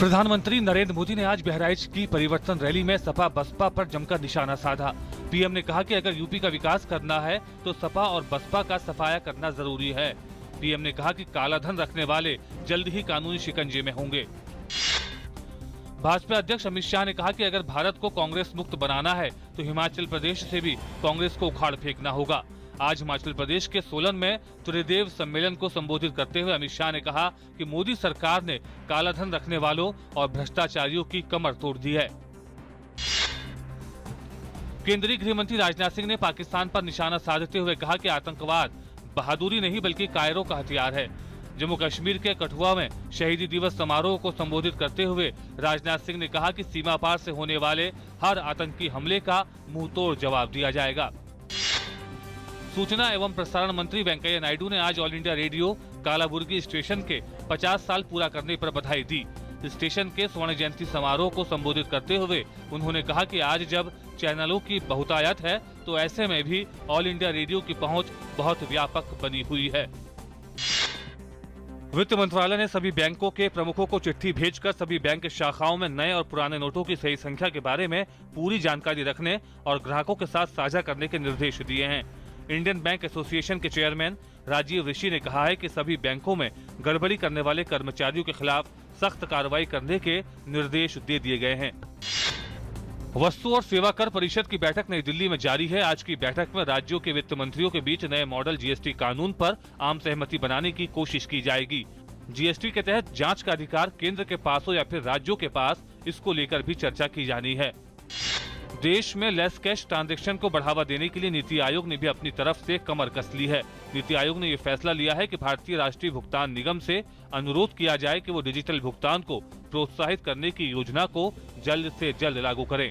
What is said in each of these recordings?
प्रधानमंत्री नरेंद्र मोदी ने आज बहराइच की परिवर्तन रैली में सपा बसपा पर जमकर निशाना साधा। पीएम ने कहा कि अगर यूपी का विकास करना है तो सपा और बसपा का सफाया करना जरूरी है। पीएम ने कहा कि काला धन रखने वाले जल्द ही कानूनी शिकंजे में होंगे। भाजपा अध्यक्ष अमित शाह ने कहा कि अगर भारत को कांग्रेस मुक्त बनाना है तो हिमाचल प्रदेश से भी कांग्रेस को उखाड़ फेंकना होगा। आज हिमाचल प्रदेश के सोलन में त्रिदेव सम्मेलन को संबोधित करते हुए अमित शाह ने कहा कि मोदी सरकार ने काला धन रखने वालों और भ्रष्टाचारियों की कमर तोड़ दी है। केंद्रीय गृह मंत्री राजनाथ सिंह ने पाकिस्तान पर निशाना साधते हुए कहा कि आतंकवाद बहादुरी नहीं बल्कि कायरों का हथियार है। जम्मू कश्मीर के कठुआ में शहीदी दिवस समारोह को संबोधित करते हुए राजनाथ सिंह ने कहा कि सीमा पार से होने वाले हर आतंकी हमले का मुंहतोड़ जवाब दिया जाएगा। सूचना एवं प्रसारण मंत्री वेंकैया नायडू ने आज ऑल इंडिया रेडियो कालाबुर्गी स्टेशन के 50 साल पूरा करने पर बधाई दी। स्टेशन के स्वर्ण जयंती समारोह को संबोधित करते हुए उन्होंने कहा कि आज जब चैनलों की बहुतायत है तो ऐसे में भी ऑल इंडिया रेडियो की पहुंच बहुत व्यापक बनी हुई है। वित्त मंत्रालय ने सभी बैंकों के प्रमुखों को चिट्ठी भेजकर सभी बैंक शाखाओं में नए और पुराने नोटों की सही संख्या के बारे में पूरी जानकारी रखने और ग्राहकों के साथ साझा करने के निर्देश दिए हैं। इंडियन बैंक एसोसिएशन के चेयरमैन राजीव ऋषि ने कहा है कि सभी बैंकों में गड़बड़ी करने वाले कर्मचारियों के खिलाफ सख्त कार्रवाई करने के निर्देश दे दिए गए हैं। वस्तु और सेवा कर परिषद की बैठक नई दिल्ली में जारी है। आज की बैठक में राज्यों के वित्त मंत्रियों के बीच नए मॉडल जीएसटी कानून पर आम सहमति बनाने की कोशिश की जाएगी। जीएसटी के तहत जांच का अधिकार केंद्र के पास हो या फिर राज्यों के पास, इसको लेकर भी चर्चा की जानी है। देश में लेस कैश ट्रांजैक्शन को बढ़ावा देने के लिए नीति आयोग ने भी अपनी तरफ से कमर कस ली है। नीति आयोग ने ये फैसला लिया है कि भारतीय राष्ट्रीय भुगतान निगम से अनुरोध किया जाए कि वो डिजिटल भुगतान को प्रोत्साहित करने की योजना को जल्द से जल्द लागू करें।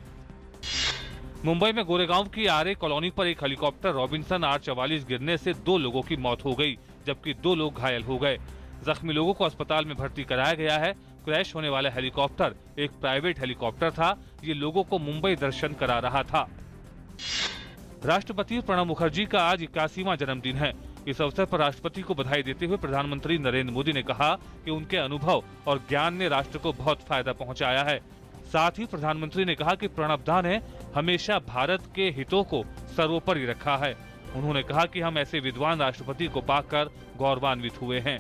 मुंबई में गोरेगांव की आर्य कॉलोनी पर एक हेलीकॉप्टर रॉबिन्सन R44 गिरने से 2 लोगों की मौत हो गई, जबकि 2 लोग घायल हो गए। जख्मी लोगों को अस्पताल में भर्ती कराया गया है। क्रैश होने वाला हेलीकॉप्टर एक प्राइवेट हेलीकॉप्टर था। ये लोगों को मुंबई दर्शन करा रहा था। राष्ट्रपति प्रणब मुखर्जी का आज 81वां जन्मदिन है। इस अवसर पर राष्ट्रपति को बधाई देते हुए प्रधानमंत्री नरेंद्र मोदी ने कहा कि उनके अनुभव और ज्ञान ने राष्ट्र को बहुत फायदा पहुंचाया है। साथ ही प्रधानमंत्री ने कहा कि प्रणब दा ने हमेशा भारत के हितों को सर्वोपरि रखा है। उन्होंने कहा कि हम ऐसे विद्वान राष्ट्रपति को पाकर गौरवान्वित हुए हैं।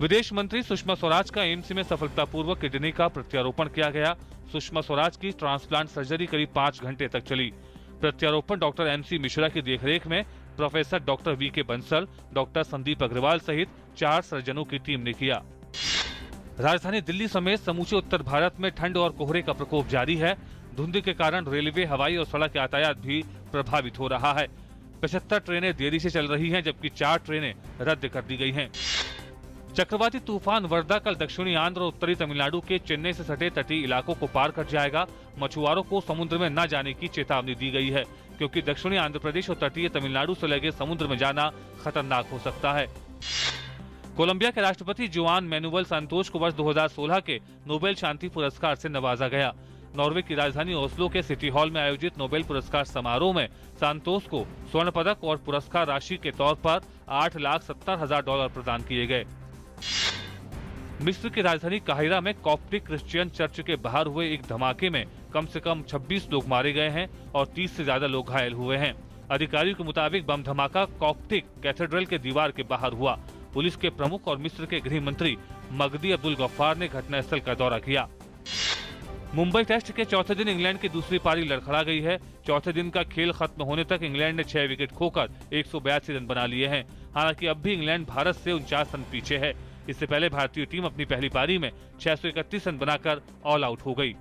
विदेश मंत्री सुषमा स्वराज का एम्स में सफलतापूर्वक किडनी का प्रत्यारोपण किया गया। सुषमा स्वराज की ट्रांसप्लांट सर्जरी करीब 5 घंटे तक चली। प्रत्यारोपण डॉक्टर MC मिश्रा की देखरेख में professor doctor VK Bansal, doctor Sandeep Agarwal सहित 4 सर्जनों की टीम ने किया। राजधानी दिल्ली समेत समूचे उत्तर भारत में ठंड और कोहरे का प्रकोप जारी है। धुंध के कारण रेलवे, हवाई और सड़क यातायात भी प्रभावित हो रहा है। 75 ट्रेनें देरी से चल रही हैं, जबकि 4 ट्रेनें रद्द कर दी गई हैं। चक्रवाती तूफान वर्दा कल दक्षिणी आंध्र और उत्तरी तमिलनाडु के चेन्नई से सटे तटीय इलाकों को पार कर जाएगा। मछुआरों को समुद्र में न जाने की चेतावनी दी गई है, क्योंकि दक्षिणी आंध्र प्रदेश और तटीय तमिलनाडु से लगे समुद्र में जाना खतरनाक हो सकता है। कोलंबिया के राष्ट्रपति जुआन मैनुअल सांतोस को वर्ष 2016 के नोबेल शांति पुरस्कार से नवाजा गया। नॉर्वे की राजधानी ओस्लो के सिटी हॉल में आयोजित नोबेल पुरस्कार समारोह में सांतोस को स्वर्ण पदक और पुरस्कार राशि के तौर पर $8,70,000 प्रदान किए गए। मिस्र की राजधानी काहिरा में कॉप्टिक क्रिश्चियन चर्च के बाहर हुए एक धमाके में कम से कम 26 लोग मारे गए हैं और 30 से ज्यादा लोग घायल हुए हैं। अधिकारियों के मुताबिक बम धमाका कॉप्टिक कैथेड्रल के दीवार के बाहर हुआ। पुलिस के प्रमुख और मिस्र के गृह मंत्री मगदी अब्दुल गफ्फार ने घटनास्थल का दौरा किया। मुंबई टेस्ट के चौथे दिन इंग्लैंड की दूसरी पारी लड़खड़ा गई है। चौथे दिन का खेल खत्म होने तक इंग्लैंड ने 6 विकेट खोकर 182 रन बना लिए हैं। हालांकि अब भी इंग्लैंड भारत से 49 रन पीछे है। इससे पहले भारतीय टीम अपनी पहली पारी में 631 रन बनाकर ऑल आउट हो गई।